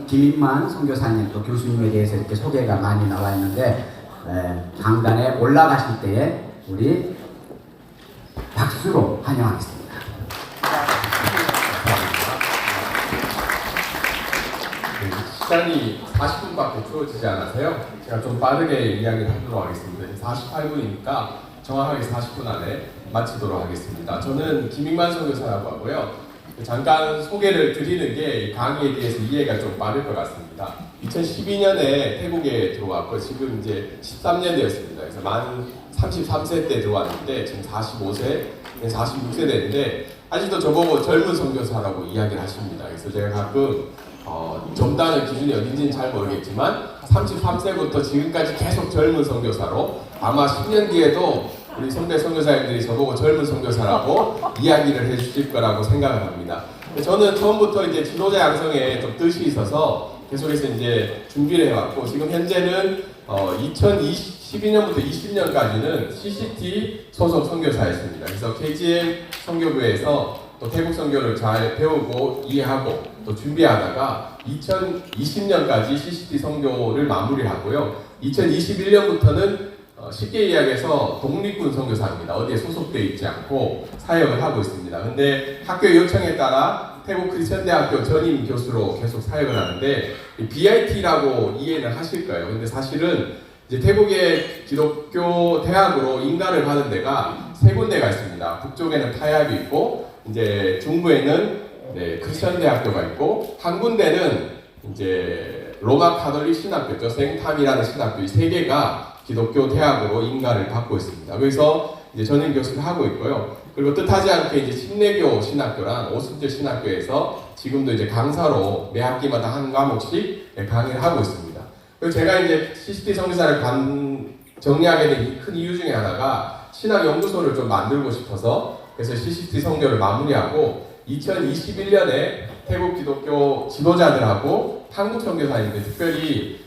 김인만 선교사님 또 교수님에 대해서 이렇게 소개가 많이 나와 있는데 강단에 올라가실 때에 우리 박수로 환영하겠습니다. 시간이 40분밖에 주어지지 않아서요. 제가 좀 빠르게 이야기를 하도록 하겠습니다. 48분이니까 정확하게 40분 안에 마치도록 하겠습니다. 저는 김인만 선교사라고 하고요. 잠깐 소개를 드리는 게 강의에 대해서 이해가 좀 빠를 것 같습니다. 2012년에 태국에 들어왔고 지금 이제 13년 되었습니다. 그래서 만 33세 때 들어왔는데 지금 45세, 46세 됐는데 아직도 저보고 젊은 선교사라고 이야기를 하십니다. 그래서 제가 가끔 젊다는 기준이 어딘지는 잘 모르겠지만 33세부터 지금까지 계속 젊은 선교사로 아마 10년 뒤에도 우리 선배 선교사님들이 저보고 젊은 선교사라고 이야기를 해주실 거라고 생각을 합니다. 저는 처음부터 이제 지도자 양성에 좀 뜻이 있어서 계속해서 이제 준비를 해왔고 지금 현재는 2012년부터 20년까지는 CCT 소속 선교사였습니다. 그래서 KGM 선교부에서 또 태국 선교를 잘 배우고 이해하고 또 준비하다가 2020년까지 CCT 선교를 마무리하고요. 2021년부터는 쉽게 이야기해서 독립군 선교사입니다. 어디에 소속되어 있지 않고 사역을 하고 있습니다. 근데 학교 요청에 따라 태국 크리스천대학교 전임 교수로 계속 사역을 하는데 BIT라고 이해는 하실 거예요. 근데 사실은 이제 태국의 기독교 대학으로 인가를 받은 데가 세 군데가 있습니다. 북쪽에는 타협이 있고 이제 중부에는 크리스천대학교가 있고 한 군데는 이제 로마 카톨릭 신학교죠. 생탐이라는 신학교 이 세 개가 기독교 대학으로 인가를 받고 있습니다. 그래서 이제 전임 교수를 하고 있고요. 그리고 뜻하지 않게 이제 침례교 신학교랑 오순절 신학교에서 지금도 이제 강사로 매 학기마다 한 과목씩 강의를 하고 있습니다. 그리고 제가 이제 CCT 선교사를 정리하게 된 큰 이유 중에 하나가 신학 연구소를 좀 만들고 싶어서 그래서 CCT 선교를 마무리하고 2021년에 태국 기독교 지도자들하고 한국 선교사님들 특별히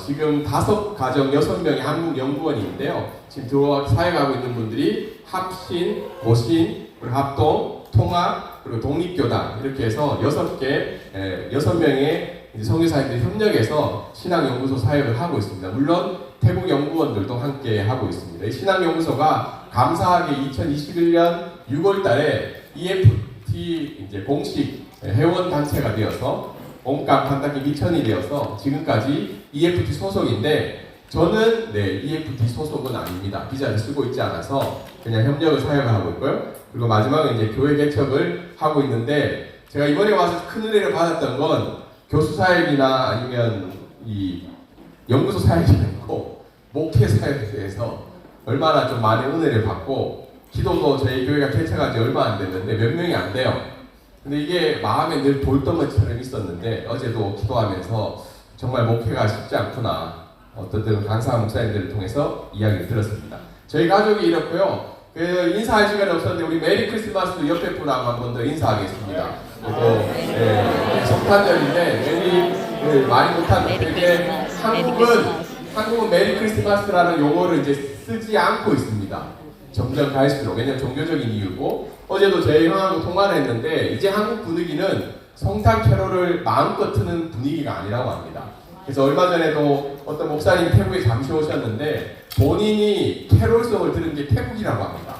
지금 5가정 6명의 한국 연구원이 있는데요. 지금 들어와 사역하고 있는 분들이 합신, 고신, 그리고 합동, 통합, 그리고 독립교단 이렇게 해서 6명의 선교사님들이 협력해서 신학연구소 사역을 하고 있습니다. 물론 태국 연구원들도 함께 하고 있습니다. 이 신학연구소가 감사하게 2021년 6월 달에 EFT 이제 공식 회원 단체가 되어서 온갖 판단기 미천이 되어서 지금까지 EFT 소속인데 저는 EFT 소속은 아닙니다. 비자를 쓰고 있지 않아서 그냥 협력을 사역을 하고 있고요. 그리고 마지막은 이제 교회 개척을 하고 있는데 제가 이번에 와서 큰 은혜를 받았던 건 교수 사역이나 아니면 이 연구소 사역이 아니고 목회 사역에 대해서 얼마나 좀 많은 은혜를 받고 기도도 저희 교회가 개척한 지 얼마 안 됐는데 몇 명이 안 돼요. 근데 이게 마음에 늘 돌덩어리처럼 있었는데 어제도 기도하면서 정말 목회가 쉽지 않구나 어떤 강사 목사님들을 통해서 이야기를 들었습니다. 저희 가족이 이렇고요. 인사할 시간이 없었는데 우리 메리 크리스마스도 옆에 분하고 한 번 더 인사하겠습니다. 또 성탄절인데 메리 많이 못하는데 한국은 메리 크리스마스라는 용어를 이제 쓰지 않고 있습니다. 점점 갈수록 왜냐면 종교적인 이유고 어제도 저희 형하고 통화를 했는데 이제 한국 분위기는 성탄 캐롤을 마음껏 트는 분위기가 아니라고 합니다. 그래서 얼마 전에도 어떤 목사님 태국에 잠시 오셨는데 본인이 캐롤송을 들은 게 태국이라고 합니다.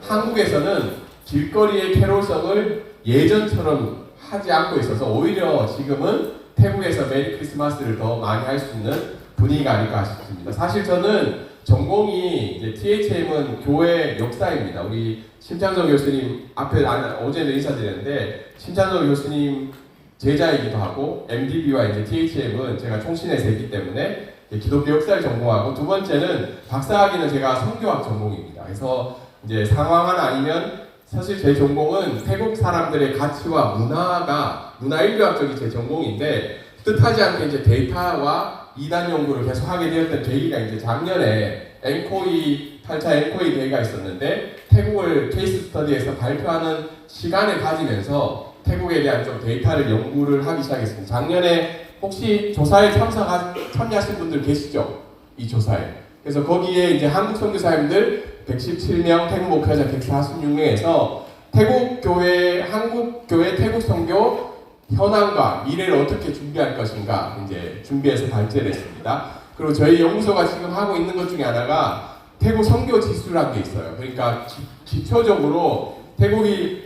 한국에서는 길거리의 캐롤송을 예전처럼 하지 않고 있어서 오히려 지금은 태국에서 메리 크리스마스를 더 많이 할 수 있는 분위기가 아닐까 싶습니다. 사실 저는 전공이 이제 THM은 교회 역사입니다. 우리 심창정 교수님 앞에 어제도 인사드렸는데 심창정 교수님 제자이기도 하고 MDB와 이제 THM은 제가 총신에서 했기 때문에 기독교 역사를 전공하고 두 번째는 박사학위는 제가 성교학 전공입니다. 그래서 이제 상황 하나 아니면 사실 제 전공은 태국 사람들의 가치와 문화인류학적이 제 전공인데 뜻하지 않게 이제 데이터와 이단 연구를 계속 하게 되었던 계기가 이제 작년에 엔코이 8차 엔코이 대회가 있었는데 태국을 케이스 스터디에서 발표하는 시간을 가지면서 태국에 대한 좀 데이터를 연구를 하기 시작했습니다. 작년에 혹시 조사에 참여하신 분들 계시죠? 이 조사에. 그래서 거기에 이제 한국 선교사님들 117명, 태국 목회자 146명에서 태국 교회, 한국 교회 태국 선교 현황과 미래를 어떻게 준비할 것인가 이제 준비해서 발제를 했습니다. 그리고 저희 연구소가 지금 하고 있는 것 중에 하나가 태국 선교 지수라는 게 있어요. 그러니까 기초적으로 태국이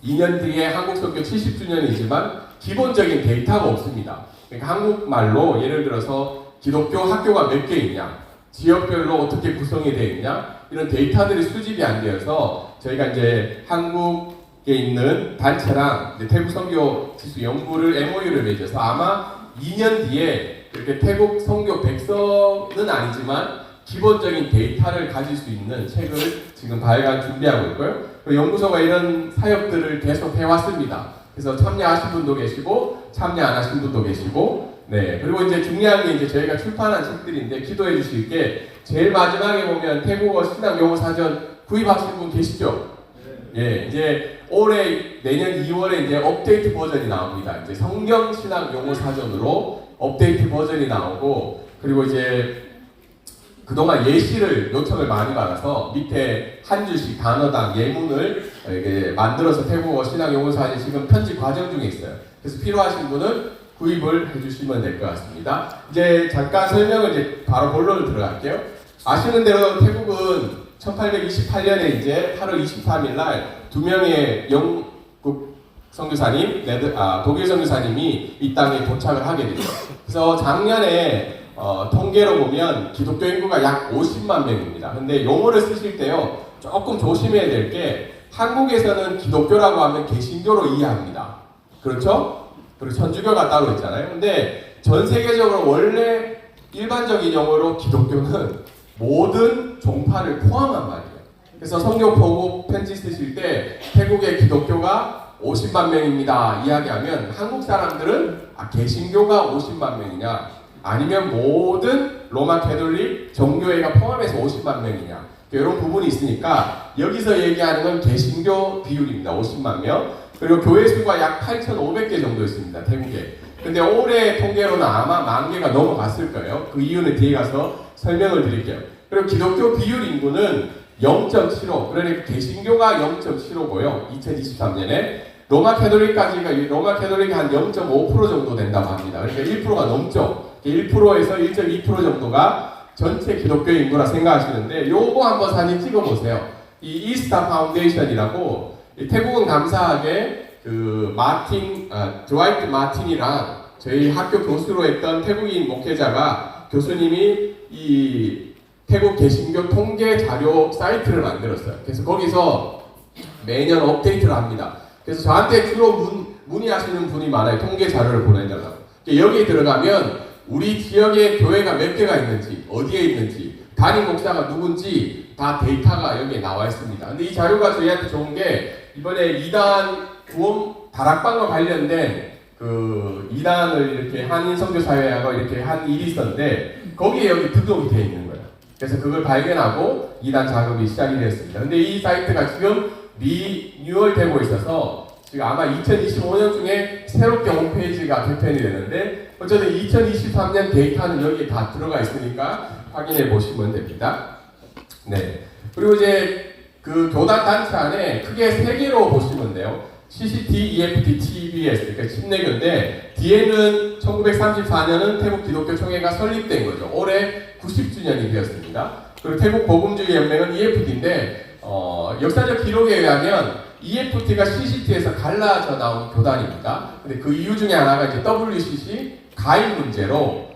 2년 뒤에 한국 선교 70주년이지만 기본적인 데이터가 없습니다. 그러니까 한국말로 예를 들어서 기독교 학교가 몇 개 있냐, 지역별로 어떻게 구성이 되어 있냐, 이런 데이터들이 수집이 안 되어서 저희가 이제 한국에 있는 단체랑 이제 태국 선교 지수 연구를 MOU를 맺어서 아마 2년 뒤에 이렇게 태국 선교 백서는 아니지만 기본적인 데이터를 가질 수 있는 책을 지금 발간 준비하고 있고요. 연구소가 이런 사역들을 계속 해왔습니다. 그래서 참여하신 분도 계시고 참여 안 하신 분도 계시고, 네, 그리고 이제 중요한 게 이제 저희가 출판한 책들인데 기도해 주실 게 제일 마지막에 보면 태국어 신학 용어 사전 구입하신 분 계시죠? 예, 이제 올해 내년 2월에 이제 업데이트 버전이 나옵니다. 이제 성경 신학 용어 사전으로 업데이트 버전이 나오고, 그리고 이제 그동안 예시를 요청을 많이 받아서 밑에 한 줄씩 단어당 예문을 이렇게 만들어서 태국어 신학 용어 사전이 지금 편집 과정 중에 있어요. 그래서 필요하신 분은 구입을 해주시면 될 것 같습니다. 이제 잠깐 설명을 이제 바로 본론을 들어갈게요. 아시는 대로 태국은 1828년에 이제 8월 23일 날 두 명의 영국 선교사님, 독일 선교사님이 이 땅에 도착을 하게 되죠. 그래서 작년에 통계로 보면 기독교 인구가 약 50만 명입니다. 근데 용어를 쓰실 때요, 조금 조심해야 될 게 한국에서는 기독교라고 하면 개신교로 이해합니다. 그렇죠? 그리고 천주교가 따로 있잖아요. 근데 전 세계적으로 원래 일반적인 용어로 기독교는 모든 종파를 포함한 말이에요. 그래서 성경 보고 편지 쓰실 때 태국의 기독교가 50만 명입니다 이야기하면 한국 사람들은 개신교가 50만 명이냐 아니면 모든 로마 캐톨릭 정교회가 포함해서 50만 명이냐 이런 부분이 있으니까 여기서 얘기하는 건 개신교 비율입니다. 50만 명. 그리고 교회 수가 약 8,500개 정도 있습니다. 태국에. 근데 올해 통계로는 아마 10,000개가 넘어갔을 거예요. 그 이유는 뒤에 가서 설명을 드릴게요. 그리고 기독교 비율 인구는 0.75, 그러니까 개신교가 0.75고요. 2023년에 로마 캐톨릭이 한 0.5% 정도 된다고 합니다. 그러니까 1%가 넘죠. 1%에서 1.2% 정도가 전체 기독교 인구라 생각하시는데 요거 한번 사진 찍어보세요. 이 이스타 파운데이션이라고 태국은 감사하게 그 드와이트 마틴이랑 저희 학교 교수로 했던 태국인 목회자가 교수님이 이 태국 개신교 통계 자료 사이트를 만들었어요. 그래서 거기서 매년 업데이트를 합니다. 그래서 저한테 주로 문의하시는 분이 많아요. 통계 자료를 보내달라고. 여기에 들어가면 우리 지역에 교회가 몇 개가 있는지, 어디에 있는지, 담임 목사가 누군지 다 데이터가 여기에 나와 있습니다. 근데 이 자료가 저희한테 좋은 게 이번에 2단 구원 다락방과 관련된 그 2단을 이렇게 한인 선교사회하고 이렇게 한 일이 있었는데 거기에 여기 등록이 되어 있는 거예요. 그래서 그걸 발견하고 2단 작업이 시작이 되었습니다. 근데 이 사이트가 지금 리뉴얼 되고 있어서 지금 아마 2025년 중에 새롭게 홈페이지가 개편이 되는데 어쨌든 2023년 데이터는 여기에 다 들어가 있으니까 확인해 보시면 됩니다. 네. 그리고 이제 그 교단 단체 안에 크게 3개로 보시면 돼요. CCT, EFT, TBS, 그러니까 침례교인데 뒤에는 1934년은 태국 기독교 총회가 설립된 거죠. 올해 90주년이 되었습니다. 그리고 태국 복음주의 연맹은 EFT인데 역사적 기록에 의하면 EFT가 CCT에서 갈라져 나온 교단입니다. 근데 그 이유 중에 하나가 이제 WCC 가입 문제로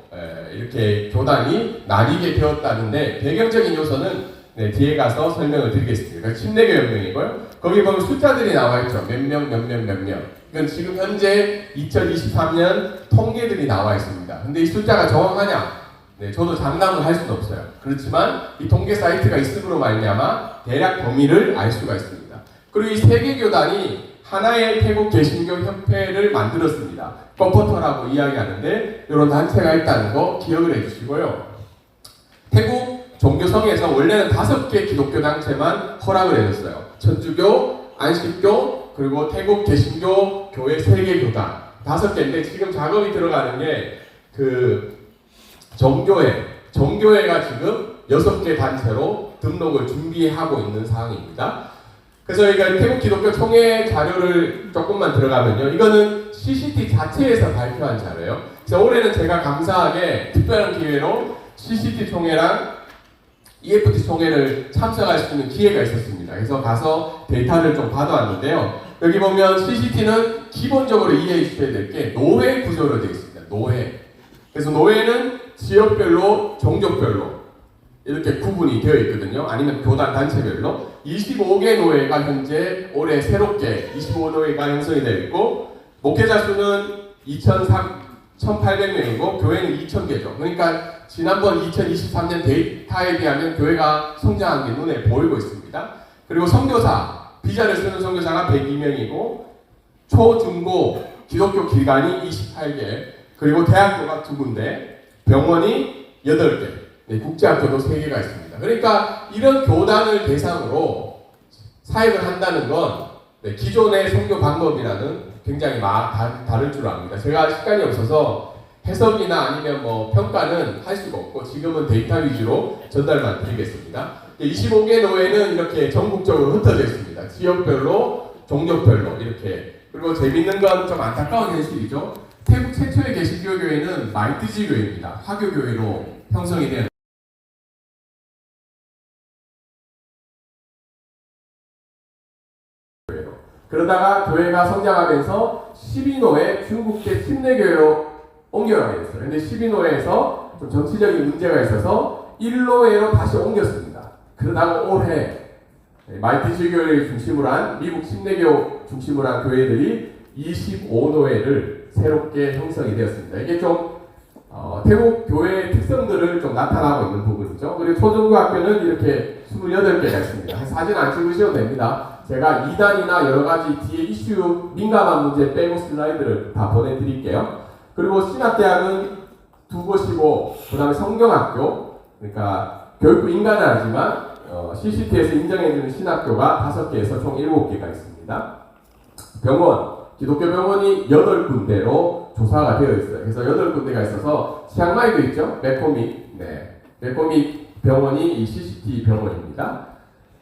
이렇게 교단이 나뉘게 되었다는데 배경적인 요소는 네, 뒤에 가서 설명을 드리겠습니다. 침례교 연맹이고요. 거기 보면 숫자들이 나와 있죠. 몇 명. 이건 지금 현재 2023년 통계들이 나와 있습니다. 근데 이 숫자가 정확하냐? 네, 저도 장담을 할 수는 없어요. 그렇지만 이 통계 사이트가 있음으로 말미암아 대략 범위를 알 수가 있습니다. 그리고 이 3개 교단이 하나의 태국 개신교 협회를 만들었습니다. 컴포터라고 이야기하는데 이런 단체가 있다는 거 기억을 해주시고요. 태국 종교성에서 원래는 5개 기독교 단체만 허락을 해줬어요. 천주교, 안식교, 그리고 태국 개신교 교회 3개 교단 5개인데 지금 작업이 들어가는 게 그 정교회가 지금 6개 단체로 등록을 준비하고 있는 상황입니다. 그래서 저희가 태국 기독교 총회 자료를 조금만 들어가면요. 이거는 CCT 자체에서 발표한 자료예요. 그래서 올해는 제가 감사하게 특별한 기회로 CCT 총회랑 EFT 총회를 참석할 수 있는 기회가 있었습니다. 그래서 가서 데이터를 좀 받아왔는데요. 여기 보면 CCT는 기본적으로 이해해 주셔야 될 게 노회 구조로 되어 있습니다. 노회. 그래서 노회는 지역별로, 종족별로 이렇게 구분이 되어 있거든요. 아니면 교단 단체별로 25개 노회가 현재 올해 새롭게 25노회가 형성이 되어 있고 목회자 수는 1,800명이고 교회는 2,000개죠. 그러니까 지난번 2023년 데이터에 비하면 교회가 성장한 게 눈에 보이고 있습니다. 그리고 선교사, 비자를 쓰는 선교사가 102명이고 초, 중고 기독교 기관이 28개, 그리고 대학교가 2군데, 병원이 8개, 네, 국제학교도 3개가 있습니다. 그러니까 이런 교단을 대상으로 사역을 한다는 건 네, 기존의 선교 방법이라는 굉장히 다를 줄 압니다. 제가 시간이 없어서 해석이나 아니면 뭐 평가는 할 수가 없고 지금은 데이터 위주로 전달만 드리겠습니다. 25개 노회는 이렇게 전국적으로 흩어져 있습니다. 지역별로, 종족별로 이렇게. 그리고 재밌는 건 좀 안타까운 현실이죠. 태국 최초의 개신교 교회는 마이트지 교회입니다. 화교 교회로 형성이 된. 그러다가 교회가 성장하면서 12노회 중국계 침례교회로 옮겨가게 됐어요. 근데 12노회에서 좀 정치적인 문제가 있어서 1노회로 다시 옮겼습니다. 그러다가 올해 마이티지 교회를 중심으로 한 미국 침례교 중심으로 한 교회들이 25노회를 새롭게 형성이 되었습니다. 이게 좀 태국 교회의 특성들을 좀 나타나고 있는 부분이죠. 그리고 초중고학교는 이렇게 28개가 있습니다. 사진 안 찍으셔도 됩니다. 제가 2단이나 여러 가지 뒤에 이슈 민감한 문제 빼고 슬라이드를 다 보내드릴게요. 그리고 신학대학은 2곳이고, 그 다음에 성경학교, 그러니까 교육부 인간은 아니지만 CCT에서 인정해주는 신학교가 5개에서 총 7개가 있습니다. 병원, 기독교 병원이 8군데로 조사가 되어 있어요. 그래서 8군데가 있어서 치앙마이도 있죠. 메코믹, 네, 메코믹 병원이 이 CCT 병원입니다.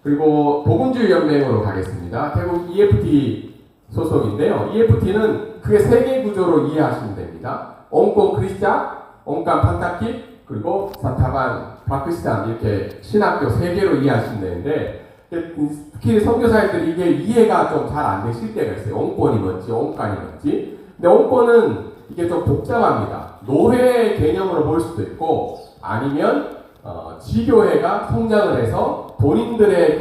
그리고 복음주의 연맹으로 가겠습니다. 태국 EFT 소속인데요. EFT는 크게 3개 구조로 이해하시면 됩니다. 옹꼬 크리스찬, 옹깐 판타키, 그리고 사타반 파키스탄, 이렇게 신학교 3개로 이해하시면 되는데, 특히 선교사님들이 이게 이해가 좀 잘 안 되실 때가 있어요. 옹권이 뭔지, 옹간이 뭔지. 근데 옹권은 이게 좀 복잡합니다. 노회 개념으로 볼 수도 있고, 아니면 지교회가 성장을 해서 본인들의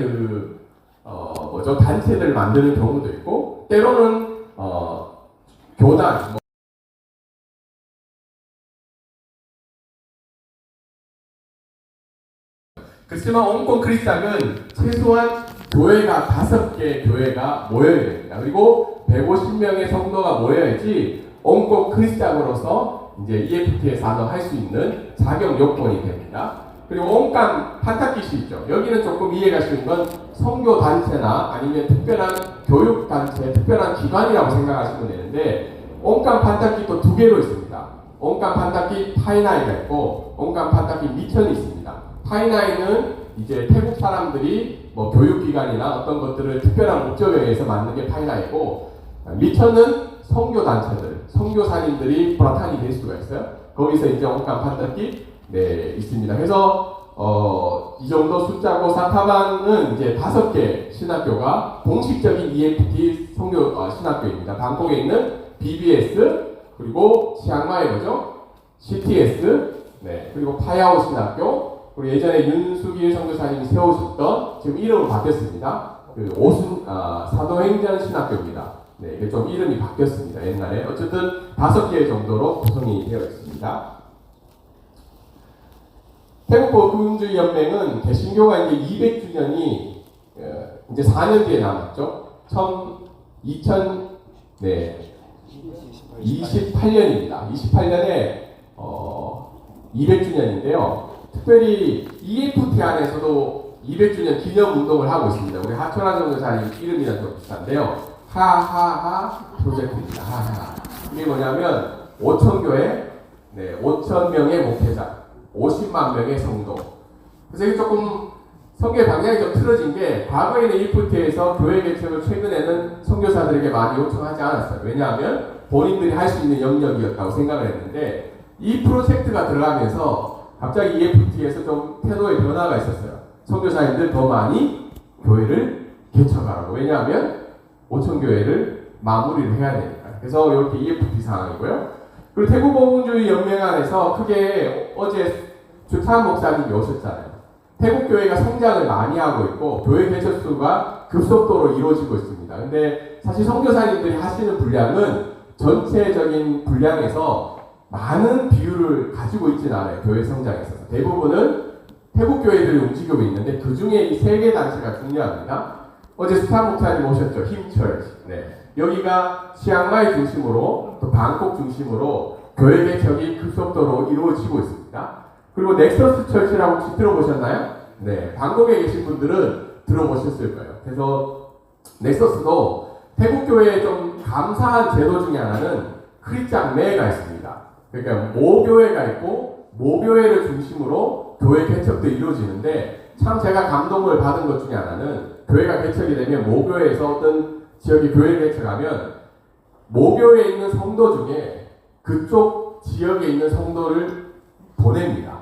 단체들을 만드는 경우도 있고, 때로는 교단, 그렇지만 옹권 크리스찬은 최소한 교회가 5개 교회가 모여야 됩니다. 그리고 150명의 성도가 모여야지 옹권 크리스찬으로서 이제 EFT에서 할 수 있는 자격 요건이 됩니다. 그리고 옹간 판타키시 있죠. 여기는 조금 이해가 쉬운 건 선교 단체나 아니면 특별한 교육 단체, 특별한 기관이라고 생각하시면 되는데, 옹간 판타키 또 2개로 있습니다. 옹간 판타키 파이나이가 있고, 옹간 판타키 미천이 있습니다. 파이나이는 이제 태국 사람들이 뭐 교육기관이나 어떤 것들을 특별한 목적에 의해서 만든 게 파이나이고, 미천은 선교 단체들, 선교사님들이 브라탄이 될 수가 있어요. 거기서 이제 옹간 판타키 네, 있습니다. 그래서 이 정도 숫자고, 사타반은 이제 5개 신학교가 공식적인 EFT 선교 신학교입니다. 방콕에 있는 BBS, 그리고 치앙마이 뭐죠? CTS, 네, 그리고 파야오 신학교, 그리고 예전에 윤수길 선교사님이 세우셨던, 지금 이름은 바뀌었습니다. 사도행전 신학교입니다. 네, 이게 좀 이름이 바뀌었습니다. 옛날에. 어쨌든 5개 정도로 구성이 되어 있습니다. 태국 복음주의 연맹은 개신교가 이제 200주년이 이제 4년 뒤에 남았죠. 2028년입니다. 28년에 200주년인데요. 특별히 EFT 안에서도 200주년 기념 운동을 하고 있습니다. 우리 하초라 선교사님 이름이랑 좀 비슷한데요. 하하하 프로젝트입니다. 하하. 이게 뭐냐면 5,000교회, 네, 5,000명의 목회자, 50만 명의 성도. 그래서 이게 조금 선교의 방향이 좀 틀어진 게 과거에는 EFT에서 교회 개척을 최근에는 선교사들에게 많이 요청하지 않았어요. 왜냐하면 본인들이 할 수 있는 영역이었다고 생각을 했는데 이 프로젝트가 들어가면서 갑자기 EFT에서 좀 태도의 변화가 있었어요. 선교사님들 더 많이 교회를 개척하라고. 왜냐하면 5천 교회를 마무리를 해야 되니까. 그래서 이렇게 EFT 상황이고요. 그리고 태국복음주의 연맹 안에서 크게 어제 주찬 목사님이 오셨잖아요. 태국 교회가 성장을 많이 하고 있고 교회 개척 수가 급속도로 이루어지고 있습니다. 근데 사실 선교사님들이 하시는 분량은 전체적인 분량에서 많은 비율을 가지고 있지는 않아요. 교회 성장에 있어서. 대부분은 태국 교회들이 움직이고 있는데 그 중에 이 세 개 단체가 중요합니다. 어제 스탄 목사님 오셨죠. 힘처치. 네. 여기가 치앙마이 중심으로 또 방콕 중심으로 교회 개척이 급속도로 이루어지고 있습니다. 그리고 넥서스 철치라고 혹시 들어보셨나요? 네, 방콕에 계신 분들은 들어보셨을 거예요. 그래서 넥서스도 태국 교회에 좀 감사한 제도 중에 하나는 크리스찬매가 있습니다. 그러니까 모교회가 있고 모교회를 중심으로 교회 개척도 이루어지는데 참 제가 감동을 받은 것 중에 하나는 교회가 개척이 되면 모교회에서 어떤 지역에 교회를 개척하면 모교회에 있는 성도 중에 그쪽 지역에 있는 성도를 보냅니다.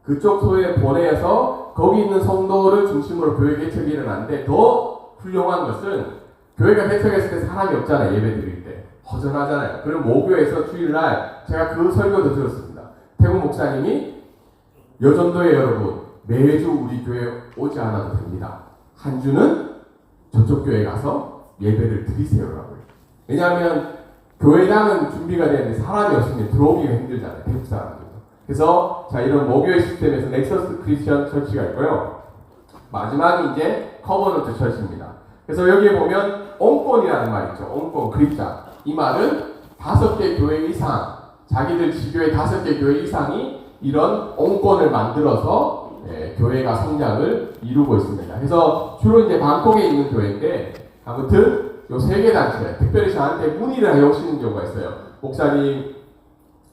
그쪽 소에 보내서 거기 있는 성도를 중심으로 교회 개척이 일어나는데 더 훌륭한 것은 교회가 개척했을 때 사람이 없잖아요. 예배 드릴 때 허전하잖아요. 그리고 모교에서 주일날 제가 그 설교도 들었습니다. 태국 목사님이 여전도의 여러분 매주 우리 교회 오지 않아도 됩니다. 한 주는 저쪽 교회 가서 예배를 드리세요라고요. 왜냐하면 교회당은 준비가 되는데 사람이 없으면 들어오기가 힘들잖아요. 태국 사람들. 그래서 자 이런 모교회 시스템에서 넥서스 크리스천 철치가 있고요. 마지막이 이제 커버넌트 철치입니다. 그래서 여기에 보면 옹권이라는 말 있죠. 옹권 크리스천. 이 말은 5개 교회 이상, 자기들 지교회 5개 교회 이상이 이런 옹권을 만들어서 교회가 성장을 이루고 있습니다. 그래서 주로 이제 방콕에 있는 교회인데 아무튼 요 3개 단체 특별히 저한테 문의를 해오시는 경우가 있어요. 목사님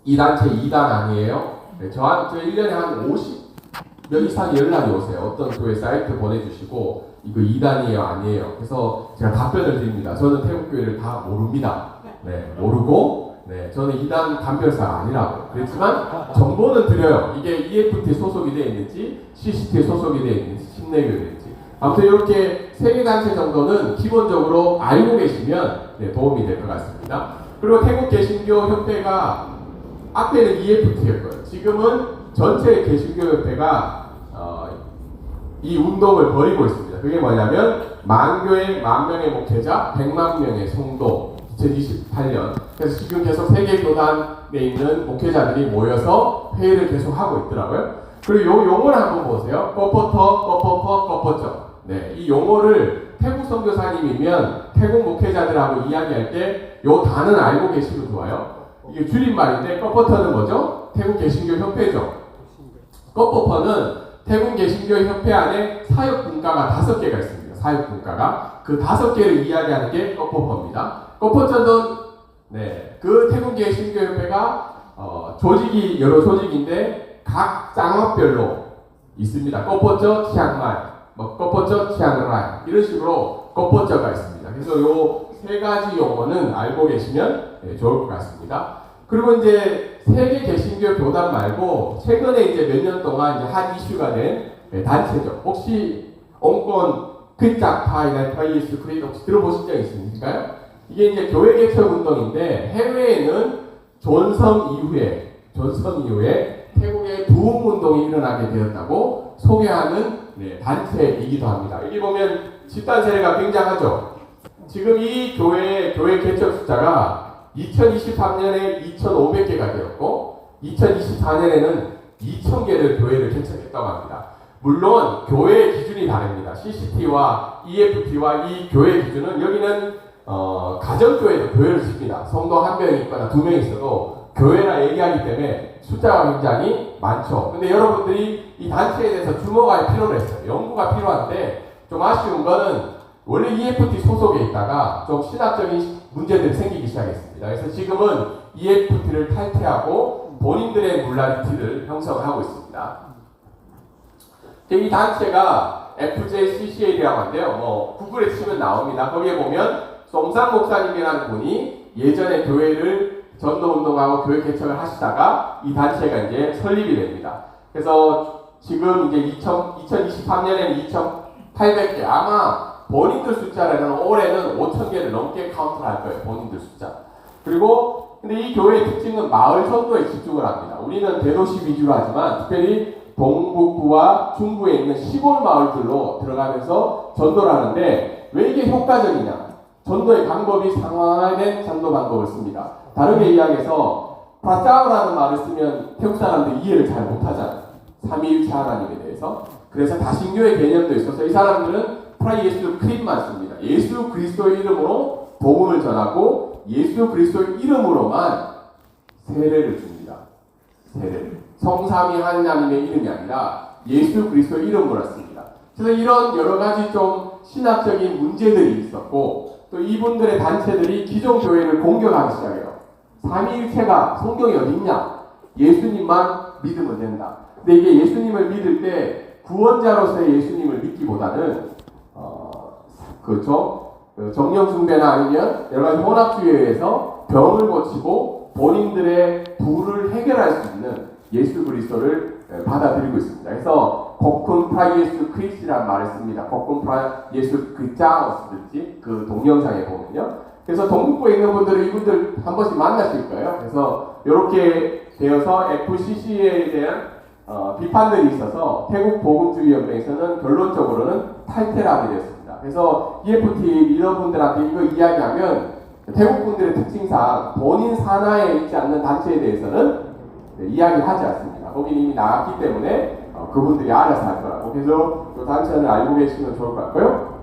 이 단체 2단 아니에요? 네, 저한테 1년에 한 50명 이상이 연락이 오세요. 어떤 교회 사이트 보내주시고 이거 2단이에요 아니에요? 그래서 제가 답변을 드립니다. 저는 태국교회를 다 모릅니다. 네, 모르고 네, 저는 2단 감별사가 아니라고 그랬지만 정보는 드려요. 이게 EFT 소속이 되어 있는지 CCT 소속이 되어 있는지 신내교에 있는지 아무튼 이렇게 3개 단체 정도는 기본적으로 알고 계시면 네, 도움이 될 것 같습니다. 그리고 태국 개신교 협회가 앞에는 EFT였고요. 지금은 전체 개신교협회가 이 운동을 벌이고 있습니다. 그게 뭐냐면 만교회 만명의 목회자 100만 명의 성도 2028년. 그래서 지금 계속 세계 교단에 있는 목회자들이 모여서 회의를 계속 하고 있더라고요. 그리고 요 용어를 한번 보세요. 꺼퍼터. 네, 이 용어를 태국 선교사님이면 태국 목회자들하고 이야기할 때 요 단어는 알고 계시면 좋아요. 이게 줄임말인데 꺼퍼터는 뭐죠? 태국 개신교 협회죠. 꺼퍼퍼는 태국 개신교 협회 안에 사역 분과가 5개가 있습니다. 사역 분과가 그 5개를 이야기하는 게 꺼퍼퍼입니다. 꺼퍼터는 네, 그 태국 개신교 협회가 조직이 여러 조직인데 각 장학별로 있습니다. 꺼퍼저 치앙마이, 꺼퍼저 치앙라이 이런 식으로 꺼퍼저가 있습니다. 그래서 요 3가지 용어는 알고 계시면 네, 좋을 것 같습니다. 그리고 이제 세계 개신교 교단 말고 최근에 이제 몇 년 동안 이제 한 이슈가 된 단체죠. 혹시 옹권 크리스찬파이나 파이스 크리스 혹시 들어보신 적 있으신가요? 이게 이제 교회 개척 운동인데 해외에는 존섬 이후에 태국의 부흥 운동이 일어나게 되었다고 소개하는 네, 단체이기도 합니다. 여기 보면 집단 세례가 굉장하죠. 지금 이 교회 개척 숫자가 2023년에 2,500개가 되었고 2024년에는 2,000개를 교회를 개척했다고 합니다. 물론 교회의 기준이 다릅니다. CCT와 EFT와 이 교회 기준은 여기는 가정교회도 교회를 씁니다. 성도 1명 있거나 2명 있어도 교회라 얘기하기 때문에 숫자가 굉장히 많죠. 근데 여러분들이 이 단체에 대해서 주목할 필요는 있어요. 연구가 필요한데 좀 아쉬운 거는 원래 EFT 소속에 있다가 좀 신학적인 문제들이 생기기 시작했습니다. 그래서 지금은 EFT를 탈퇴하고 본인들의 몰라리티를 형성하고 있습니다. 이 단체가 FJCCA라고 하는데요. 구글에 치면 나옵니다. 거기에 보면 송상 목사님이라는 분이 예전에 교회를 전도운동하고 교회 개척을 하시다가 이 단체가 이제 설립이 됩니다. 그래서 지금 이제 2023년에는 2,800개, 아마 본인들 숫자라는 올해는 5,000개를 넘게 카운트를 할 거예요. 본인들 숫자. 그리고 근데 이 교회의 특징은 마을 전도에 집중을 합니다. 우리는 대도시 위주로 하지만 특별히 동북부와 중부에 있는 시골 마을들로 들어가면서 전도를 하는데 왜 이게 효과적이냐? 전도의 방법이 상황화된 전도 방법을 씁니다. 다르게 이야기해서 프라짜오라는 말을 쓰면 태국 사람들이 이해를 잘 못하잖아요. 삼위일체 하나님에 대해서. 그래서 다신교의 개념도 있어서 이 사람들은 프라 예수 크립만 씁니다. 예수 그리스도의 이름으로 복음을 전하고 예수 그리스도의 이름으로만 세례를 줍니다. 세례를. 성삼위 하나님의 이름이 아니라 예수 그리스도의 이름으로 씁니다. 그래서 이런 여러 가지 좀 신학적인 문제들이 있었고 또 이분들의 단체들이 기존 교회를 공격하기 시작해요. 삼위일체가 성경에 어디 있냐? 예수님만 믿으면 된다. 근데 이게 예수님을 믿을 때 구원자로서의 예수님을 믿기보다는 그렇죠? 정령 숭배나 아니면 여러 가지 혼합주의에 의해서 병을 고치고 본인들의 부를 해결할 수 있는 예수 그리스도를 받아들이고 있습니다. 그래서 코쿤 프라 예수 크리스라는 말을 씁니다. 코쿤 프라 예수 크리스자오스든지 그 동영상에 보면요. 그래서 동북부에 있는 분들은 이분들 한 번씩 만나실 거예요. 그래서 이렇게 되어서 FCC에 대한 비판들이 있어서 태국 복음주의연맹에서는 결론적으로는 탈퇴를 하게 됐습니다. 그래서 EFT 리더분들한테 이거 이야기하면 태국 분들의 특징상 본인 산하에 있지 않는 단체에 대해서는 이야기를 하지 않습니다. 거긴 이미 나갔기 때문에 그분들이 알아서 할 거라고. 그래서 이 단체를 알고 계시면 좋을 것 같고요.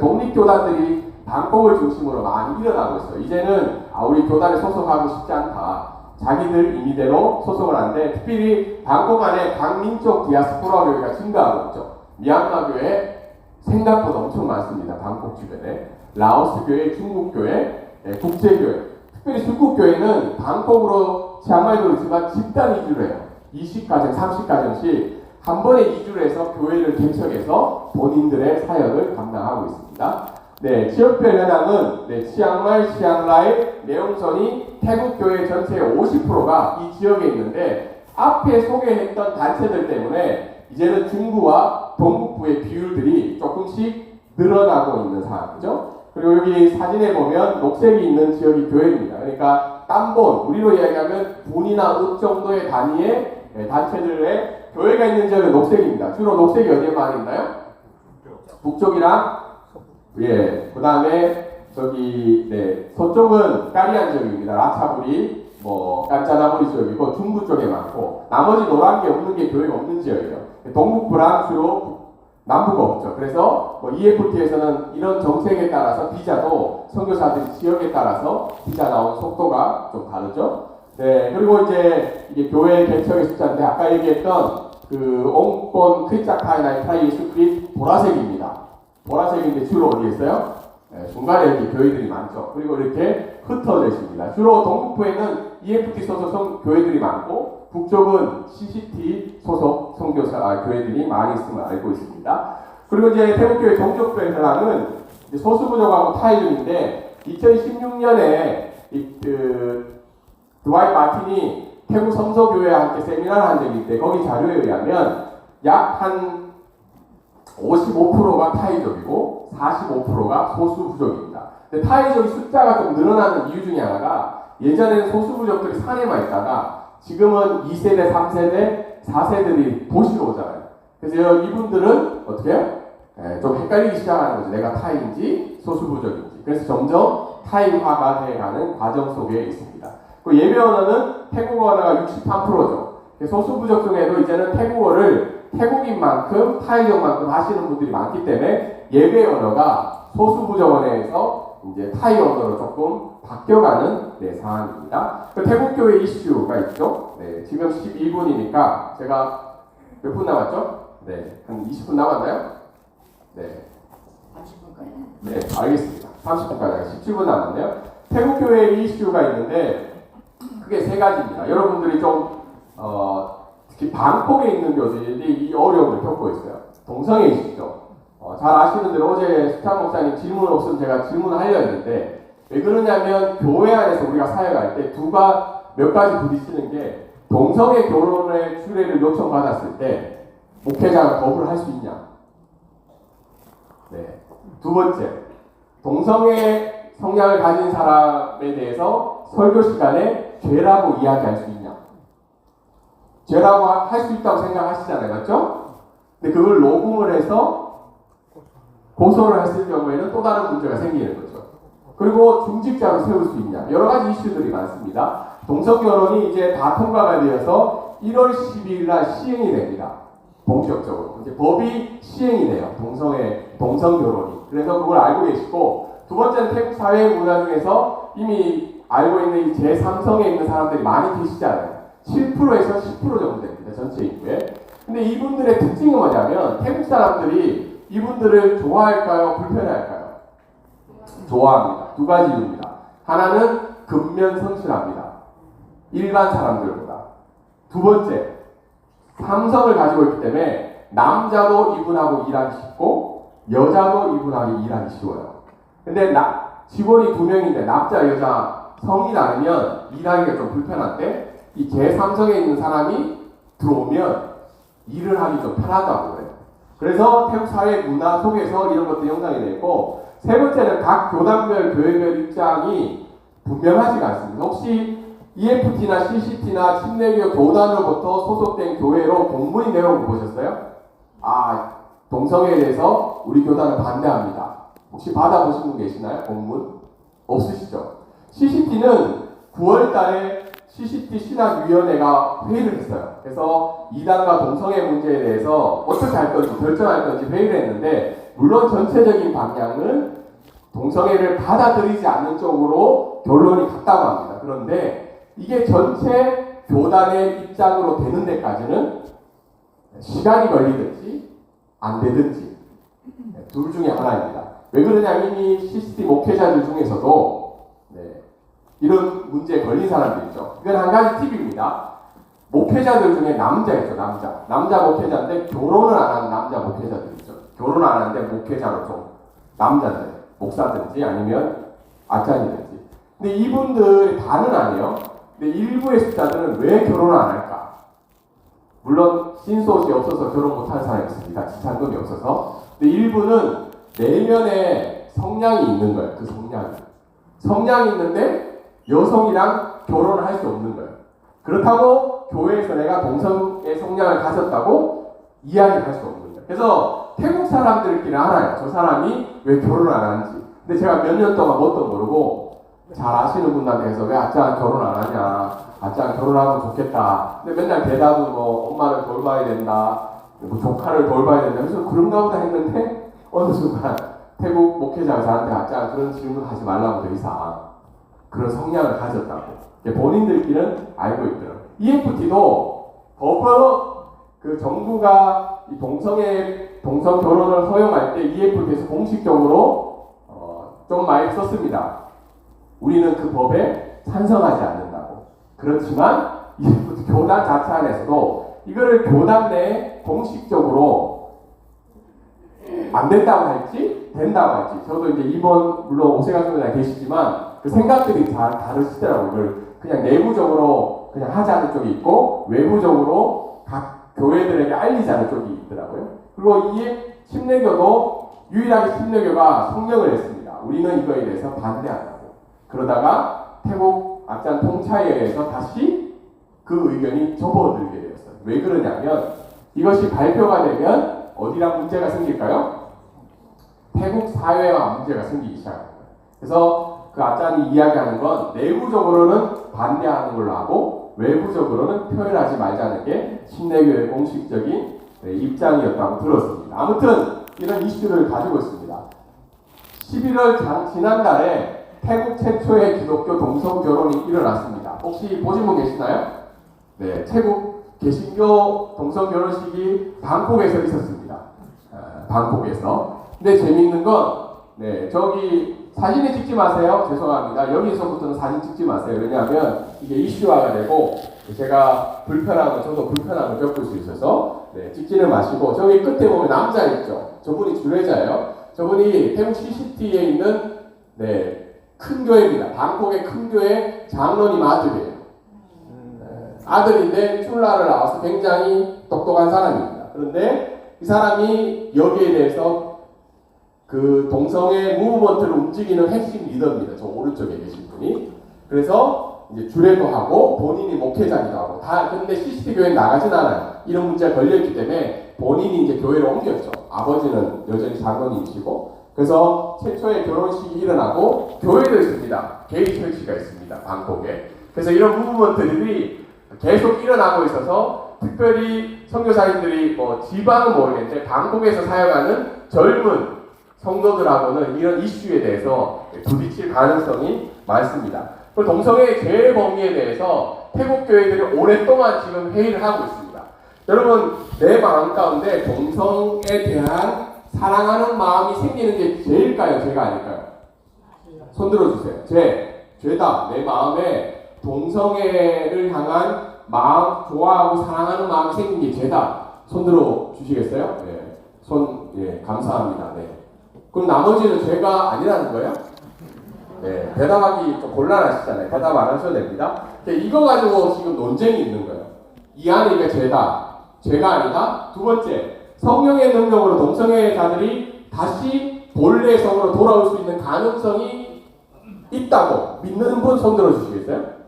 독립교단들이 방콕을 중심으로 많이 일어나고 있어요. 이제는 우리 교단에 소속하고 싶지 않다. 자기들 임의대로 소속을 하는데 특별히 방콕 안에 강민족 디아스포라 교회가 증가하고 있죠. 미얀마 교회 생각보다 엄청 많습니다. 방콕 주변에. 라오스 교회, 중국 교회, 국제교회. 특별히 중국 교회는 방콕으로 치앙마이도 그렇지만 집단 이주를 해요. 20가정, 30가정씩 한 번에 이주를 해서 교회를 개척해서 본인들의 사역을 감당하고 있습니다. 네, 지역별 현황은 치앙마이, 치앙라이, 매용선이 태국 교회 전체의 50%가 이 지역에 있는데 앞에 소개했던 단체들 때문에 이제는 중부와 동북부의 비율들이 조금씩 늘어나고 있는 상황이죠. 그리고 여기 사진에 보면 녹색이 있는 지역이 교회입니다. 그러니까 땀본, 우리로 이야기하면 분이나 읍 정도의 단위의 단체들의 교회가 있는 지역은 녹색입니다. 주로 녹색이 어디에 많이 있나요? 북쪽이랑 예, 그 다음에 저기 서쪽은 까리안 지역입니다. 라차부리, 깐짜나부리 지역이고 중부 쪽에 많고 나머지 노란 게 없는 게 교회가 없는 지역이에요. 동북부랑 주로 남부가 없죠. 그래서 EFT에서는 이런 정책에 따라서 비자도 선교사들이 지역에 따라서 비자 나온 속도가 좀 다르죠. 네, 그리고 이게 교회 개척의 숫자인데 아까 얘기했던 그 옹권 크리스자카이나이 프라 예수 크리 보라색입니다. 보라색인데 주로 어디에 있어요? 네, 중간에 여기 교회들이 많죠. 그리고 이렇게 흩어져 있습니다. 주로 동북부에는 EFT 소속 교회들이 많고 북쪽은 CCT 소속 선교사 교회들이 많이 있음을 알고 있습니다. 그리고 이제 태국교회 종족별 현황은 소수부족하고 타이족인데 2016년에 드와이트 마틴이 태국 성서교회와 함께 세미나를 한 적이 있는데 거기 자료에 의하면 약 한 55%가 타이족이고 45%가 소수부족입니다. 근데 타이족의 숫자가 좀 늘어나는 이유 중에 하나가 예전에는 소수부족들이 산에만 있다가 지금은 2세대, 3세대, 4세들이 도시로 오잖아요. 그래서 이분들은 어떻게 해요? 좀 헷갈리기 시작하는 거죠. 내가 타이인지 소수부족인지. 그래서 점점 타이화가 되어가는 과정 속에 있습니다. 그 예배 언어는 태국어 언어가 63%죠. 소수부족 중에도 이제는 태국어를 태국인 만큼 타이족만큼 하시는 분들이 많기 때문에 예배 언어가 소수부족 언어에서 이제 타이 언어로 조금 바뀌어가는 상황입니다. 그 태국교회 이슈가 있죠. 네, 지금 12분이니까 제가 몇 분 남았죠? 네, 한 20분 남았나요? 네. 30분까지. 네, 알겠습니다. 30분까지 17분 남았네요. 태국교회 이슈가 있는데 크게 세 가지입니다. 여러분들이 좀 특히 방콕에 있는 교회들이 이 어려움을 겪고 있어요. 동성애이시죠. 잘 아시는 대로 어제 수찬 목사님 질문 없으면 제가 질문하려 했는데 왜 그러냐면 교회 안에서 우리가 사역할 때 몇 가지 부딪히는 게 동성애 결혼의 주례를 요청받았을 때 목회자가 거부를 할 수 있냐. 네. 두 번째, 동성애 성향을 가진 사람에 대해서 설교 시간에 죄라고 이야기할 수 있냐. 죄라고 할 수 있다고 생각하시잖아요. 맞죠? 근데 그걸 녹음을 해서 고소를 했을 경우에는 또 다른 문제가 생기는 거죠. 그리고 중직자로 세울 수 있냐. 여러 가지 이슈들이 많습니다. 동성결혼이 이제 다 통과가 되어서 1월 12일 날 시행이 됩니다. 본격적으로. 이제 법이 시행이 돼요. 동성결혼이. 그래서 그걸 알고 계시고, 두 번째는 태국 사회 문화 중에서 이미 알고 있는 이 제3성에 있는 사람들이 많이 계시잖아요. 7%에서 10% 정도 됩니다. 전체 인구에. 근데 이분들의 특징이 뭐냐면 태국 사람들이 이분들을 좋아할까요? 불편해할까요? 좋아합니다. 두 가지 이유입니다. 하나는 근면 성실합니다. 일반 사람들보다. 두 번째, 삼성을 가지고 있기 때문에 남자도 이분하고 일하기 쉽고 여자도 이분하고 일하기 쉬워요. 근데 직원이 2명인데 남자, 여자 성이 다르면 일하기가 좀 불편한데 이 제3성에 있는 사람이 들어오면 일을 하기 좀 편하다고 그래요. 그래서 태국 사회 문화 속에서 이런 것도 형성이 되어 있고, 세 번째는 각 교단별 교회별 입장이 분명하지가 않습니다. 혹시 EFT나 CCT나 침례교 교단으로부터 소속된 교회로 공문이 내려온 거 보셨어요? 동성애에 대해서 우리 교단은 반대합니다. 혹시 받아보신 분 계시나요? 공문? 없으시죠? CCT는 9월 달에 CCT 신학위원회가 회의를 했어요. 그래서 이단과 동성애 문제에 대해서 어떻게 할 건지 결정할 건지 회의를 했는데, 물론 전체적인 방향은 동성애를 받아들이지 않는 쪽으로 결론이 갔다고 합니다. 그런데 이게 전체 교단의 입장으로 되는 데까지는 시간이 걸리든지 안 되든지 둘 중에 하나입니다. 왜 그러냐면 이미 CCT 목회자들 중에서도 이런 문제에 걸린 사람들 있죠. 이건 한 가지 팁입니다. 목회자들 중에 남자 있죠. 남자 목회자인데 결혼을 안 하는 남자 목회자들 있죠. 결혼 안 하는데 목회자로 좀 남자들, 목사든지 아니면 아짠이든지. 근데 이분들이 다는 아니에요. 근데 일부의 숫자들은 왜 결혼을 안 할까? 물론 신소시 없어서 결혼 못하는 사람이 있습니다. 지참금이 없어서. 근데 일부는 내면에 성량이 있는 거예요. 그 성량이 있는데 여성이랑 결혼을 할 수 없는 거예요. 그렇다고 교회에서 내가 동성의 성량을 가졌다고 이야기할 수 없는 거예요. 그래서 태국 사람들끼리 알아요. 저 사람이 왜 결혼을 안 하는지. 근데 제가 몇 년 동안 뭣도 모르고 잘 아시는 분들한테서 왜 아짱 결혼 안 하냐, 아짱 결혼하면 좋겠다. 근데 맨날 대답은 뭐 엄마를 돌봐야 된다, 뭐 조카를 돌봐야 된다. 그래서 그런가 보다 했는데 어느 순간 태국 목회자가 저한테 아짱 그런 질문 하지 말라고 더 이상 그런 성향을 가졌다고. 본인들끼리는 알고 있더라고요. EFT도 법으로 그 정부가 이 동성 결혼을 허용할 때 EFT에서 공식적으로 좀 많이 썼습니다. 우리는 그 법에 찬성하지 않는다고. 그렇지만 EFT 교단 자체 안에서도 이거를 교단 내에 공식적으로 안 된다고 할지 된다고 할지, 저도 이제 이번 물론 오세가 선생님 계시지만 그 생각들이 다 다르시더라고요. 그걸 그냥 내부적으로 그냥 하자는 쪽이 있고 외부적으로 각 교회들에게 알리자는 쪽이 있더라고요. 그리고 이 침례교도 유일하게 침례교가 성명을 했습니다. 우리는 이거에 대해서 반대한다고. 그러다가 태국 악잔 통차에 의해서 다시 그 의견이 접어들게 되었어요. 왜 그러냐면 이것이 발표가 되면 어디랑 문제가 생길까요? 태국 사회와 문제가 생기기 시작합니다. 그래서 그 아짠이 이야기하는 건 내부적으로는 반대하는 걸로 하고 외부적으로는 표현하지 말자는 게 침례교의 공식적인 입장이었다고 들었습니다. 아무튼 이런 이슈를 가지고 있습니다. 11월 지난달에 태국 최초의 기독교 동성결혼이 일어났습니다. 혹시 보신 분 계시나요? 네, 태국 개신교 동성결혼식이 방콕에서 있었습니다. 방콕에서. 근데 재미있는 건 저기 사진을 찍지 마세요. 죄송합니다. 여기서부터는 사진 찍지 마세요. 왜냐하면 이게 이슈화가 되고 제가 저도 불편함을 겪을 수 있어서 찍지는 마시고 저기 끝에 보면 남자 있죠. 저분이 주례자예요. 저분이 태국 CCT에 있는 큰 교회입니다. 방콕의 큰 교회 장로님 아들이에요. 아들인데 출라를 나와서 굉장히 똑똑한 사람입니다. 그런데 이 사람이 여기에 대해서 그 동성애 무브먼트를 움직이는 핵심 리더입니다. 저 오른쪽에 계신 분이. 그래서 이제 주례도 하고 본인이 목회자기도 하고 다 근데 CCT 교회 나가진 않아요. 이런 문제가 걸려있기 때문에 본인이 이제 교회를 옮겼죠. 아버지는 여전히 장로님이시고 그래서 최초의 결혼식이 일어나고 교회도 있습니다. 게이 철치가 있습니다. 방콕에. 그래서 이런 무브먼트들이 계속 일어나고 있어서 특별히 선교사님들이 뭐 지방은 모르겠는데 방콕에서 사역하는 젊은 성도들하고는 이런 이슈에 대해서 부딪힐 가능성이 많습니다. 그 동성애의 죄의 범위에 대해서 태국 교회들이 오랫동안 지금 회의를 하고 있습니다. 여러분 내 마음 가운데 동성에 대한 사랑하는 마음이 생기는 게 죄일까요? 죄가 아닐까요? 손 들어주세요. 죄다. 내 마음에 동성애를 향한 마음, 좋아하고 사랑하는 마음이 생긴 게 죄다. 손 들어 주시겠어요? 감사합니다. 그럼 나머지는 죄가 아니라는 거예요? 대답하기 좀 곤란하시잖아요. 대답 안 하셔도 됩니다. 이거 가지고 지금 논쟁이 있는 거예요. 이 안에 이게 죄다. 죄가 아니다. 두 번째, 성령의 능력으로 동성애자들이 다시 본래 성으로 돌아올 수 있는 가능성이 있다고 믿는 분 손 들어 주시겠어요?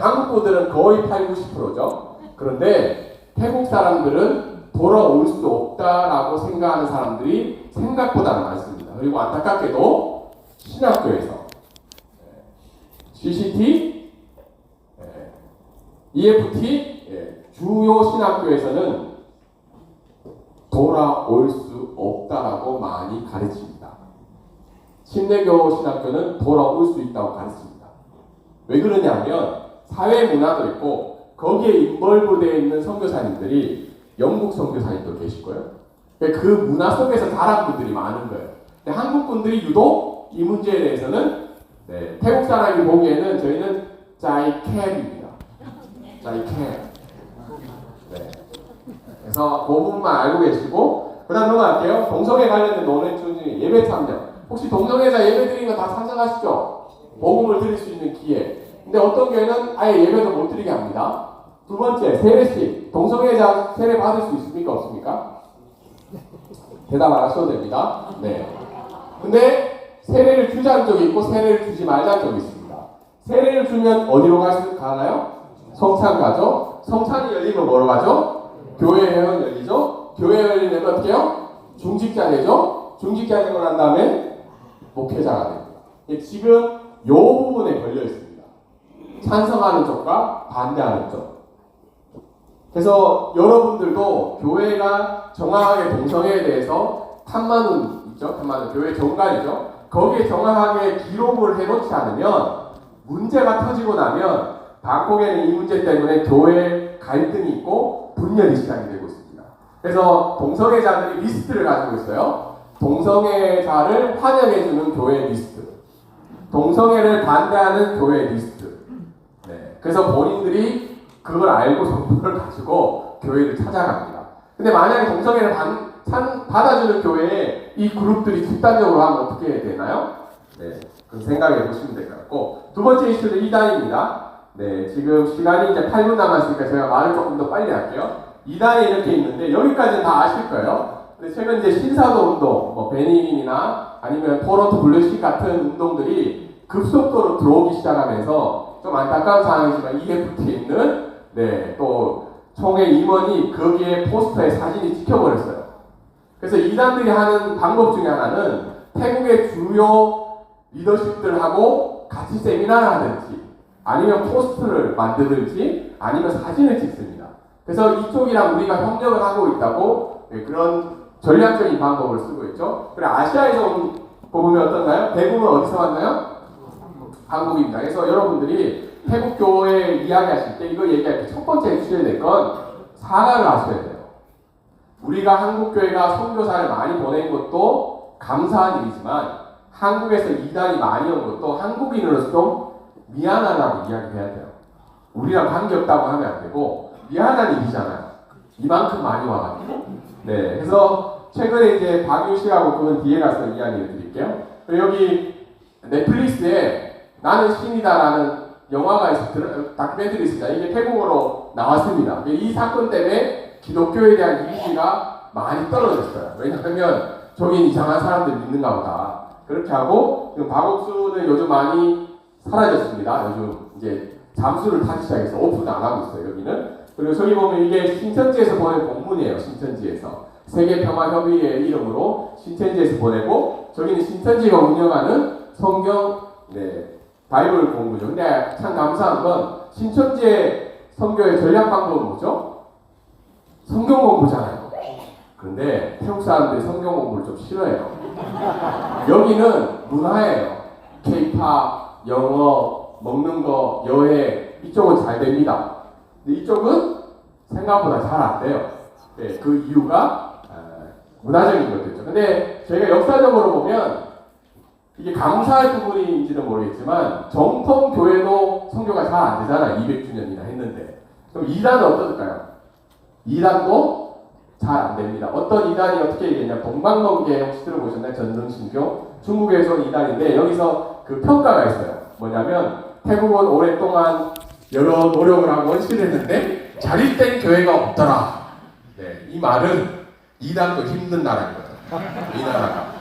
한국 분들은 거의 80~90%죠. 그런데 태국 사람들은 돌아올 수 없다라고 생각하는 사람들이 생각보다는 많습니다. 그리고 안타깝게도 신학교에서 CCT, EFT 주요 신학교에서는 돌아올 수 없다라고 많이 가르칩니다. 침례교 신학교는 돌아올 수 있다고 가르칩니다. 왜 그러냐면 사회 문화도 있고 거기에 인벌브되어 있는 선교사님들이 영국 선교사님도 계시고요. 그 문화 속에서 자란 분들이 많은 거예요. 근데 한국 분들이 유독 이 문제에 대해서는 태국 사람이 보기에는 저희는 짜이캔입니다. 짜이캔. 그래서 그 부분만 알고 계시고 그 다음 넘어갈게요. 동성애 관련된 논의 중에 예배 참여. 혹시 동성애자 예배 드리는 거 다 참석하시죠? 복음을 드릴 수 있는 기회. 근데 어떤 교회는 아예 예배도 못 드리게 합니다. 두 번째, 세례식. 동성애자 세례 받을 수 있습니까? 없습니까? 대답 안 하셔도 됩니다. 근데 세례를 주자는 쪽이 있고 세례를 주지 말자는 쪽이 있습니다. 세례를 주면 어디로 가나요? 성찬 가죠? 성찬이 열리면 뭐로 가죠? 교회 회원 열리죠? 교회 열리면 어떻게 해요? 중직자 되죠? 중직자 되고 난 다음에 목회자가 됩니다. 지금 요 부분에 걸려 있습니다. 찬성하는 쪽과 반대하는 쪽. 그래서 여러분들도 교회가 정확하게 동성애에 대해서 탐만은 있죠? 탐만은 교회 정관이죠? 거기에 정확하게 기록을 해놓지 않으면 문제가 터지고 나면 방콕에는 이 문제 때문에 교회 갈등이 있고 분열이 시작이 되고 있습니다. 그래서 동성애자들이 리스트를 가지고 있어요. 동성애자를 환영해주는 교회 리스트, 동성애를 반대하는 교회 리스트. 그래서 본인들이 그걸 알고 정보를 가지고 교회를 찾아갑니다. 근데 만약에 동성애를 받아주는 교회에 이 그룹들이 집단적으로 하면 어떻게 되나요? 그럼 생각해 보시면 될 것 같고, 두 번째 이슈는 이단입니다. 지금 시간이 이제 8분 남았으니까 제가 말을 조금 더 빨리 할게요. 이단이 이렇게 있는데 여기까지는 다 아실 거예요. 근데 최근 이제 신사도 운동, 뭐 베니민이나 아니면 토론토 블루식 같은 운동들이 급속도로 들어오기 시작하면서 좀 안타까운 상황이지만 EFT에 있는 또 총회 임원이 거기에 포스터에 사진이 찍혀버렸어요. 그래서 이단들이 하는 방법 중에 하나는 태국의 주요 리더십들하고 같이 세미나를 하든지 아니면 포스터를 만들든지 아니면 사진을 찍습니다. 그래서 이쪽이랑 우리가 협력을 하고 있다고 그런 전략적인 방법을 쓰고 있죠. 그래 아시아에서 온 보면 어떤가요? 대부분 어디서 왔나요? 한국입니다. 그래서 여러분들이 태국 교회 이야기하실 때 이거 얘기할 때 첫 번째 해주셔야 될 건 사과를 하셔야 돼요. 우리가 한국 교회가 선교사를 많이 보낸 것도 감사한 일이지만 한국에서 이단이 많이 온 것도 한국인으로서 좀 미안하다고 이야기해야 돼요. 우리랑 관계없다고 하면 안 되고 미안한 일이잖아요. 이만큼 많이 와가지고. 네, 그래서 최근에 이제 박유 씨하고 그건 뒤에 가서 이야기를 드릴게요. 그리고 여기 넷플릭스에 나는 신이다라는 영화가 있어, 다큐멘터리 있습니다. 이게 태국어로 나왔습니다. 이 사건 때문에 기독교에 대한 이미지가 많이 떨어졌어요. 왜냐하면 저긴 이상한 사람들 믿는가 보다. 그렇게 하고 지금 박옥수는 요즘 많이 사라졌습니다. 요즘 이제 잠수를 타기 시작해서 오픈도 안 하고 있어요. 여기는. 그리고 저기 보면 이게 신천지에서 보낸 공문이에요. 신천지에서 세계평화협의회 이름으로 신천지에서 보내고 저기는 신천지가 운영하는 성경 바이블 공부죠. 근데 참 감사한 건 신천지의 선교의 전략 방법은 뭐죠? 성경 공부잖아요. 그런데 태국 사람들이 성경 공부를 좀 싫어해요. 여기는 문화예요. K-팝, 영어, 먹는 거, 여행 이쪽은 잘 됩니다. 근데 이쪽은 생각보다 잘 안 돼요. 네, 그 이유가 문화적인 것들이죠. 근데 저희가 역사적으로 보면 이게 감사할 부분인지는 모르겠지만 정통 교회도 선교가 잘 안 되잖아요. 200주년이나 했는데. 그럼 이단은 어떨까요? 이단도 잘 안 됩니다. 어떤 이단이 어떻게 얘기했냐? 동방론계 혹시 들어보셨나요? 전능신교? 중국에서 온 이단인데 여기서 그 평가가 있어요. 뭐냐면 태국은 오랫동안 여러 노력을 하고 원시를 했는데 자립된 교회가 없더라. 네, 이 말은 이단도 힘든 나라인 거죠. 이 나라가.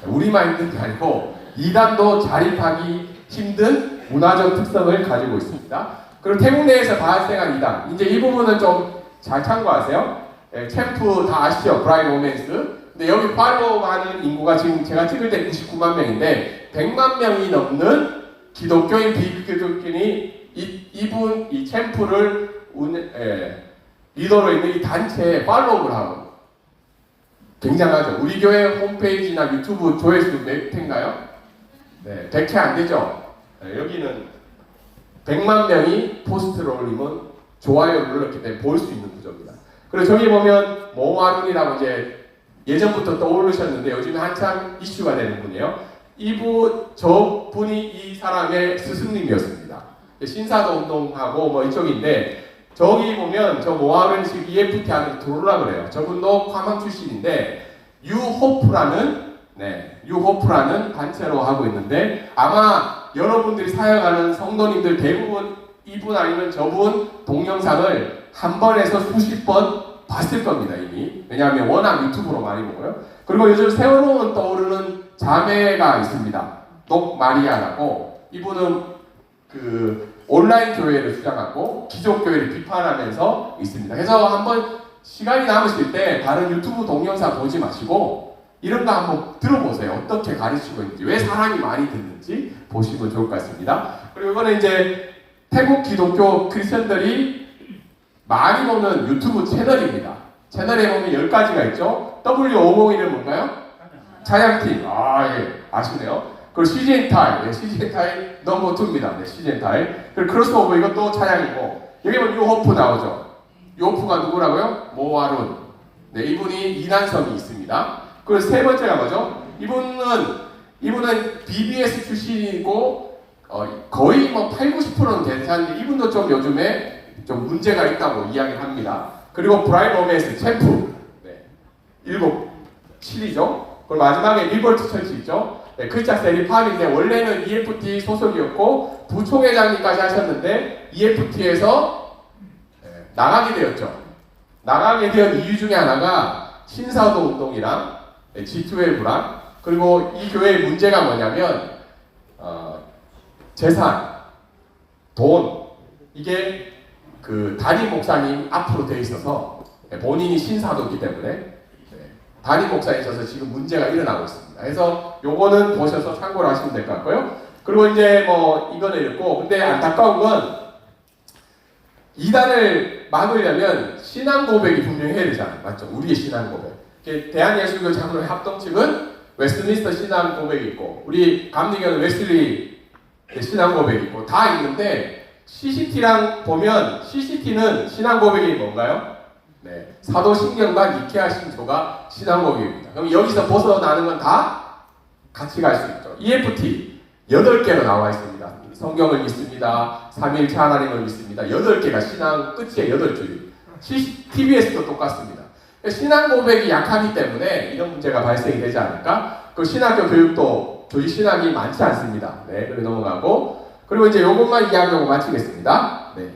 우리만 힘든 게 아니고 이단도 자립하기 힘든 문화적 특성을 가지고 있습니다. 그리고 태국 내에서 발생한 이단. 이제 이 부분은 좀 잘 참고하세요. 챔프 다 아시죠? 브라이언 로맨스. 근데 여기 팔로우하는 인구가 지금 제가 찍을 때 99만 명인데 100만 명이 넘는 기독교인 비기독교인이 이 챔프를 리더로 있는 이 단체에 팔로우를 하고 굉장하죠. 우리 교회 홈페이지나 유튜브 조회수 몇 회인가요? 네, 100회 안 되죠. 네, 여기는 100만 명이 포스트를 올리면 좋아요를 눌렀기 때문에 볼 수 있는 구조입니다. 그리고 저기 보면 모아룬이라고 이제 예전부터 떠오르셨는데 요즘 한참 이슈가 되는 분이에요. 저분이 이 사람의 스승님이었습니다. 신사도 운동하고 뭐 이쪽인데 저기 보면 저 모아룬 지금 EFT 안에 들어오라 그래요. 저분도 과망 출신인데 유호프라는 단체로 하고 있는데 아마 여러분들이 사역하는 성도님들 대부분 이분 아니면 저분 동영상을 한 번에서 수십 번 봤을 겁니다 이미. 왜냐하면 워낙 유튜브로 많이 보고요. 그리고 요즘 새로운 떠오르는 자매가 있습니다. 녹마리아라고. 이분은 그 온라인 교회를 주장하고 기존 교회를 비판하면서 있습니다. 그래서 한번 시간이 남으실 때 다른 유튜브 동영상 보지 마시고 이런 거 한번 들어보세요. 어떻게 가르치고 있는지, 왜 사람이 많이 듣는지 보시면 좋을 것 같습니다. 그리고 이거는 이제 태국 기독교 크리스천들이 많이 보는 유튜브 채널입니다. 채널에 보면 10가지가 있죠. W501은 뭔가요? 찬양팀. 아시네요. 그리고 CGN 타임. CGN 타임 넘버 2입니다. CGN 타임. 그리고 크로스오버 이것도 찬양이고 여기 보면 유호프 나오죠. 유호프가 누구라고요? 모아룬. 네, 이분이 이난성이 있습니다. 그리고 세 번째가 뭐죠? 이분은 BBS 출신이고 거의 뭐 80~90%는 괜찮은데 이분도 좀 요즘에 좀 문제가 있다고 이야기를 합니다. 그리고 브라이언 로맨스 챔프 7이죠. 그리고 마지막에 리버트 철치 있죠. 크리스찬 세리팜인데 원래는 EFT 소속이었고 부총회장님까지 하셨는데 EFT에서 나가게 되었죠. 나가게 된 이유 중에 하나가 신사도 운동이랑 G12랑 그리고 이 교회의 문제가 뭐냐면 재산, 돈 이게 그 담임 목사님 앞으로 돼 있어서 본인이 신사도이기 때문에 담임 목사에 있어서 지금 문제가 일어나고 있습니다. 그래서 요거는 보셔서 참고를 하시면 될 것 같고요. 그리고 이제 뭐 이거는 이렇고 근데 안타까운 건 이단을 막으려면 신앙 고백이 분명히 해야 되잖아요. 맞죠? 우리의 신앙 고백. 대한예수교 장로회 합동 측은 웨스트민스터 신앙 고백이 있고 우리 감리교는 웨슬리 신앙 고백이 있고 다 있는데 CCT랑 보면 CCT는 신앙 고백이 뭔가요? 네, 사도신경과 니케아 신조가 신앙 고백입니다. 그럼 여기서 벗어나는 건 다 같이 갈 수 있죠. EFT 8개로 나와 있습니다. 성경을 믿습니다. 삼위일체 하나님을 믿습니다. 8개가 신앙 끝에 8줄이. TBS도 똑같습니다. 신앙 고백이 약하기 때문에 이런 문제가 발생이 되지 않을까? 그 신학교 교육도 교리 신학이 많지 않습니다. 네, 그리고 넘어가고 그리고 이제 이것만 이야기하고 마치겠습니다. 네.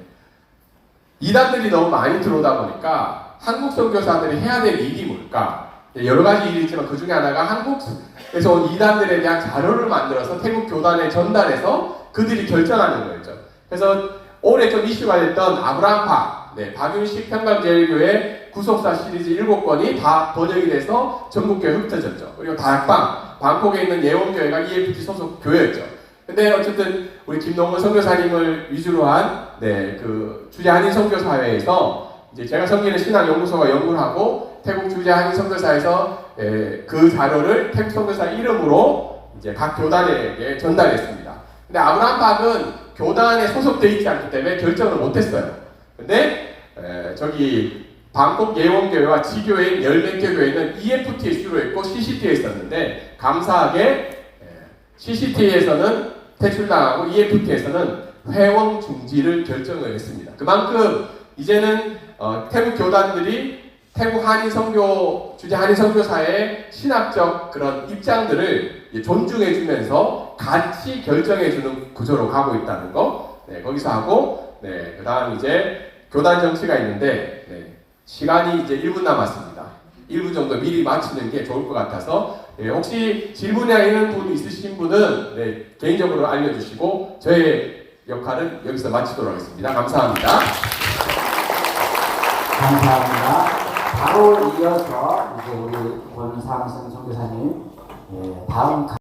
이단들이 너무 많이 들어오다 보니까 한국 선교사들이 해야 될 일이 뭘까? 여러 가지 일이 있지만 그 중에 하나가 한국에서 온 이단들에 대한 자료를 만들어서 태국 교단에 전달해서 그들이 결정하는 거였죠. 그래서 올해 좀 이슈가 됐던 아브라함파, 네, 박윤식 평강제일교회 구속사 시리즈 7권이 다 번역이 돼서 전국교회 흩어졌죠. 그리고 다락방, 방콕에 있는 예원교회가 EFT 소속 교회였죠. 근데 어쨌든 우리 김동건 선교사님을 위주로 한 그 주재 한인 선교사회에서 이제 제가 섬기는 신학연구소가 연구를 하고 태국 주재 한인 선교사에서 그 자료를 태국 선교사 이름으로 이제 각 교단에게 전달했습니다. 근데 아브라함 박은 교단에 소속되어 있지 않기 때문에 결정을 못했어요. 근데 저기 방콕 예원교회와 지교회인 10몇 개 교회는 EFT에 주로 했고 CCT에 있었는데 감사하게 CCT에서는 퇴출당하고 EFT에서는 회원 중지를 결정을 했습니다. 그만큼 이제는 태국 교단들이 태국 한인 선교 주재 한인 선교사의 신학적 그런 입장들을 존중해주면서 같이 결정해주는 구조로 가고 있다는 거. 네, 거기서 하고 그다음 이제 교단 정치가 있는데 시간이 이제 1분 남았습니다. 1분 정도 미리 마치는 게 좋을 것 같아서 혹시 질문이나 이런 분 있으신 분은 개인적으로 알려주시고 저의 역할은 여기서 마치도록 하겠습니다. 감사합니다. 감사합니다. 바로 이어서 이제 우리 권상승 선교사님 다음